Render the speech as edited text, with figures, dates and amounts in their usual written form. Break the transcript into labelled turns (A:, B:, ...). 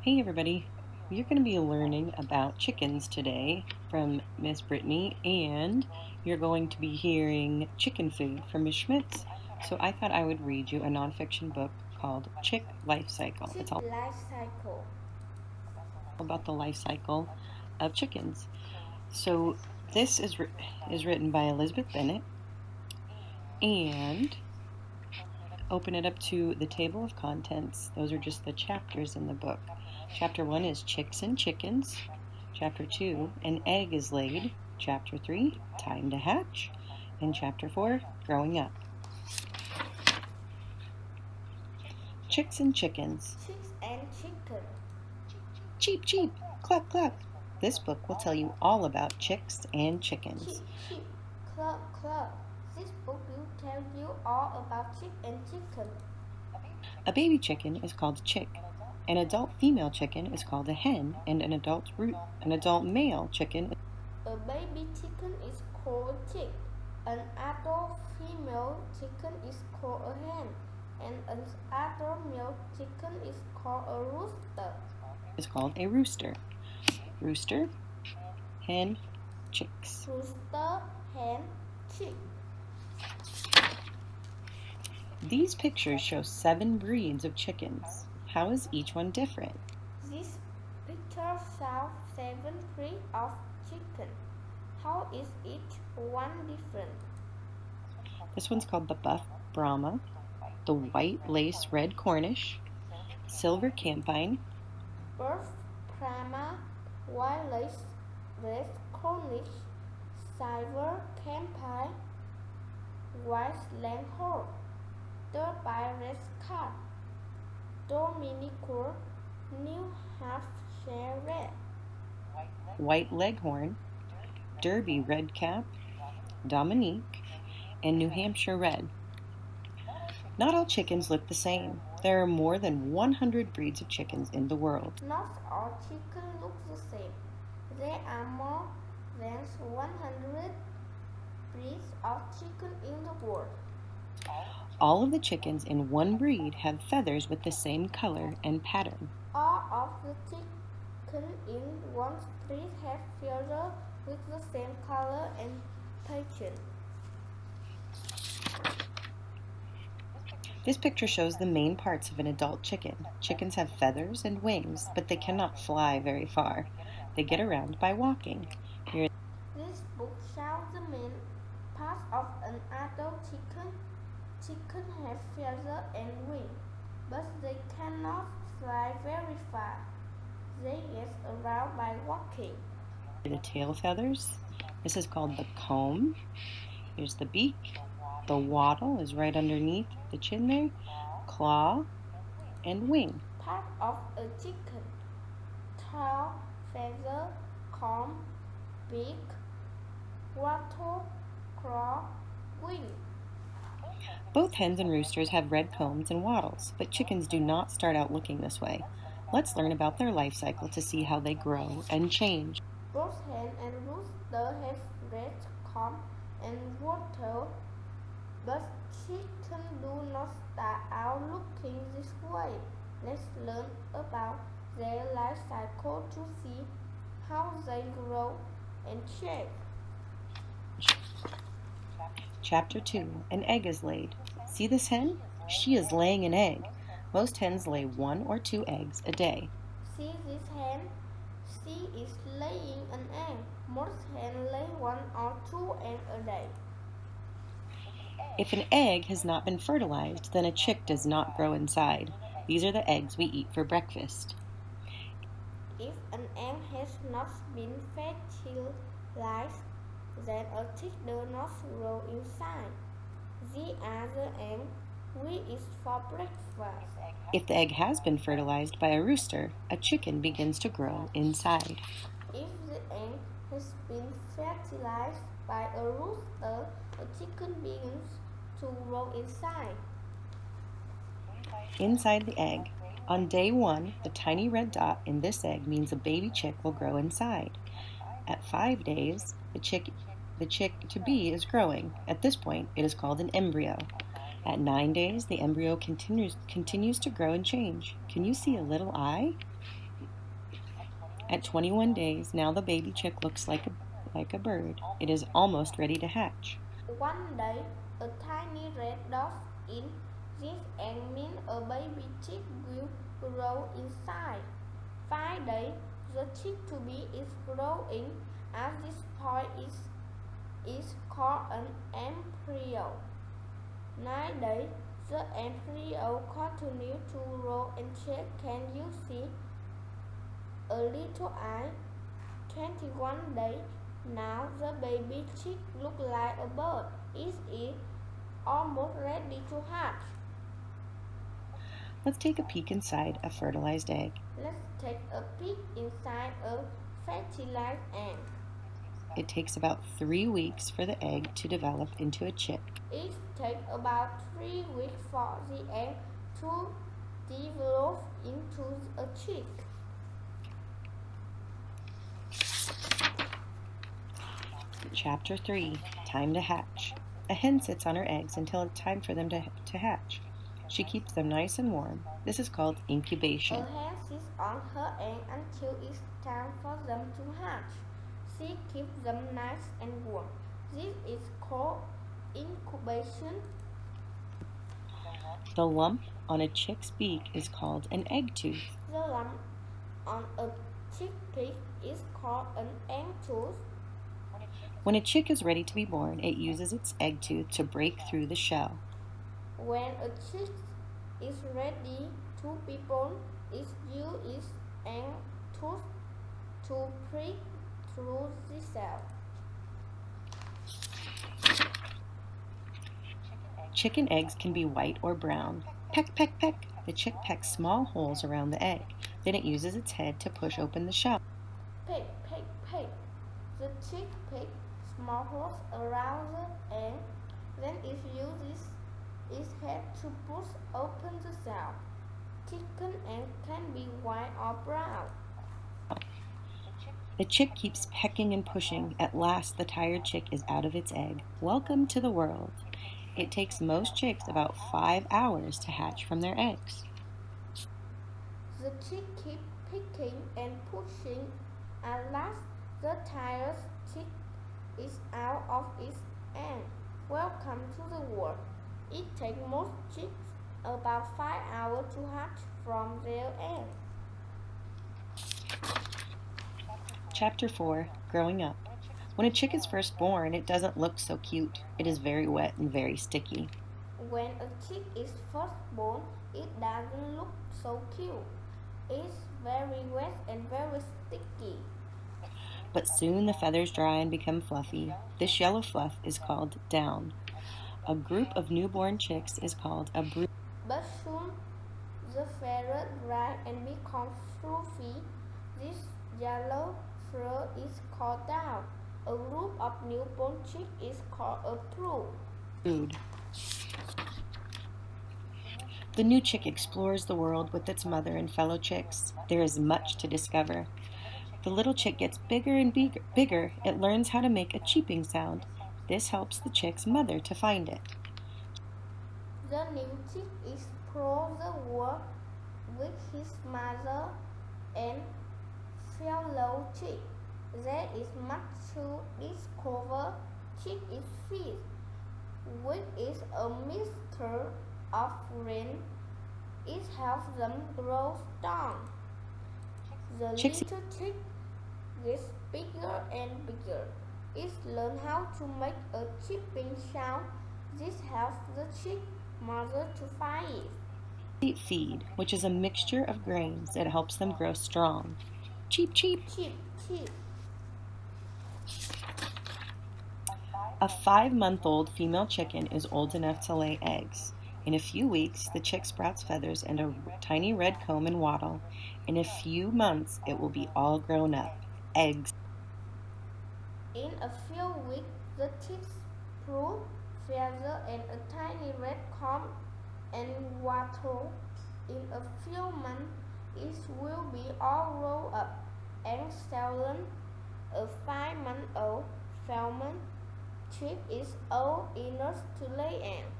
A: Hey everybody, you're going to be learning about chickens today from Miss Brittany, and you're going to be hearing chicken food from Miss Schmitz. So I thought I would read you a nonfiction book called Chick Life Cycle.
B: Chick
A: It's all
B: life cycle.
A: about the life cycle of chickens. So this is written by Elizabeth Bennett, and open it up to the table of contents. Those are just the chapters in the book. Chapter 1 is Chicks and Chickens. Chapter 2, An Egg is Laid. Chapter 3, Time to Hatch. And Chapter 4, Growing Up. Chicks and Chickens.
B: Chicks and chicken.
A: Cheep, cheep, cluck, cluck. This book will tell you all about chicks and chickens.
B: Cheep, cheep, cluck, cluck. This book will tell you all about chick and chicken.
A: A baby chicken is called a chick. An adult female chicken is called a hen, and an adult male chicken.
B: A baby chicken is called a chick. An adult female chicken is called a hen. And an adult male chicken is called a rooster.
A: Is called a rooster. Rooster, hen, chicks.
B: Rooster, hen, chick.
A: These pictures show 7 breeds of chickens. How is each one different?
B: This picture shows 7 breeds of chicken. How is each one different?
A: This one's called the Buff Brahma, the White Lace Red Cornish, Silver Campine,
B: Buff Brahma, White Lace Red Cornish, Silver Campine, White Langhorn, Derby Red Scarf, Dominican New Hampshire Red,
A: White Leghorn, Derby Red Cap, Dominique, and New Hampshire Red. Not all chickens look the same. There are more than 100 breeds of chickens in the world.
B: Not all chickens look the same. There are more than 100 breeds of chicken in the world.
A: All of the chickens in one breed have feathers with the same color and pattern.
B: All of the chickens in one breed have feathers with the same color and pattern.
A: This picture shows the main parts of an adult chicken. Chickens have feathers and wings, but they cannot fly very far. They get around by walking.
B: This book shows the main parts of an adult chicken. Chickens have feathers and wings, but they cannot fly very far. They get around by walking.
A: The tail feathers. This is called the comb. Here's the beak. The wattle is right underneath the chin there. Claw and wing.
B: Part of a chicken: tail, feather, comb, beak, wattle, claw, wing.
A: Both hens and roosters have red combs and wattles, but chickens do not start out looking this way. Let's learn about their life cycle to see how they grow and change.
B: Both hen and rooster have red comb and wattle, but chickens do not start out looking this way. Let's learn about their life cycle to see how they grow and change.
A: Chapter 2. An egg is laid. See this hen? She is laying an egg. Most hens lay 1 or 2 eggs a day.
B: See this hen? She is laying an egg. Most hens lay 1 or 2 eggs a day.
A: If an egg has not been fertilized, then a chick does not grow inside. These are the eggs we eat for breakfast.
B: If an egg has not been fertilized, then a chick does not grow inside. These are the eggs we eat for breakfast.
A: If the egg has been fertilized by a rooster, a chicken begins to grow inside.
B: If the egg has been fertilized by a rooster, a chicken begins to grow inside.
A: Inside the egg. On day 1, the tiny red dot in this egg means a baby chick will grow inside. At 5 days, the chick to be is growing. At this point, it is called an embryo. At 9 days, the embryo continues to grow and change. Can you see a little eye? At 21 days, now the baby chick looks like a bird. It is almost ready to hatch.
B: One day, a tiny red dot in this egg means a baby chick will grow inside. 5 days, the chick to be is growing. At this point, is called an embryo. 9 days, the embryo continues to grow and change. Can you see a little eye? 21 days. Now the baby chick looks like a bird. It is almost ready to hatch.
A: Let's take a peek inside a fertilized egg.
B: Let's take a peek inside a fertilized egg.
A: It takes about 3 weeks for the egg to develop into a chick.
B: It takes about 3 weeks for the egg to develop into a chick.
A: Chapter 3, Time to Hatch. A hen sits on her eggs until it's time for them to hatch. She keeps them nice and warm. This is called incubation.
B: A hen sits on her egg until it's time for them to hatch. She keeps them nice and warm. This is called incubation.
A: The lump on a chick's beak is called an egg tooth.
B: The lump on a chick's beak is called an egg tooth.
A: When a chick is ready to be born, it uses its egg tooth to break through the shell.
B: When a chick is ready to be born, it uses its egg tooth to break through the shell.
A: Chicken eggs can be white or brown. Peck, peck, peck. The chick pecks small holes around the egg. Then it uses its head to push open the shell.
B: Peck, peck, peck. The chick pecks small holes around the egg. Then it uses its head to push open the shell. Chicken eggs can be white or brown.
A: The chick keeps pecking and pushing. At last, the tired chick is out of its egg. Welcome to the world. It takes most chicks about 5 hours to hatch from their eggs.
B: The chick keeps picking and pushing. At last, the tired chick is out of its egg. Welcome to the world. It takes most chicks about 5 hours to hatch from their egg.
A: Chapter 4, Growing Up. When a chick is first born, it doesn't look so cute. It is very wet and very sticky.
B: When a chick is first born, it doesn't look so cute. It's very wet and very sticky.
A: But soon the feathers dry and become fluffy. This yellow fluff is called down. A group of newborn chicks is called a brood.
B: But soon the feathers dry and become fluffy. This yellow fur is called down. A group of newborn chicks is called a brood.
A: The new chick explores the world with its mother and fellow chicks. There is much to discover. The little chick gets bigger and bigger. It learns how to make a cheeping sound. This helps the chick's mother to find it.
B: The new chick explores the world with his mother and fellow chick. There is much to discover. Chick is fish, which is a mixture of rain. It helps them grow strong. The little chick gets bigger and bigger. It learns how to make a cheeping sound. This helps the chick mother to find it.
A: Feed, which is a mixture of grains. It helps them grow strong. Cheep, cheep.
B: Cheep, cheep.
A: A 5-month-old female chicken is old enough to lay eggs. In a few weeks, the chick sprouts feathers and a tiny red comb and wattle. In a few months, it will be all grown up. Eggs.
B: In a few weeks, the chicks sprout feathers and a tiny red comb and wattle. In a few months, it will be all grown up. And Salon, a 5-month-old female chick, is old enough to lay eggs.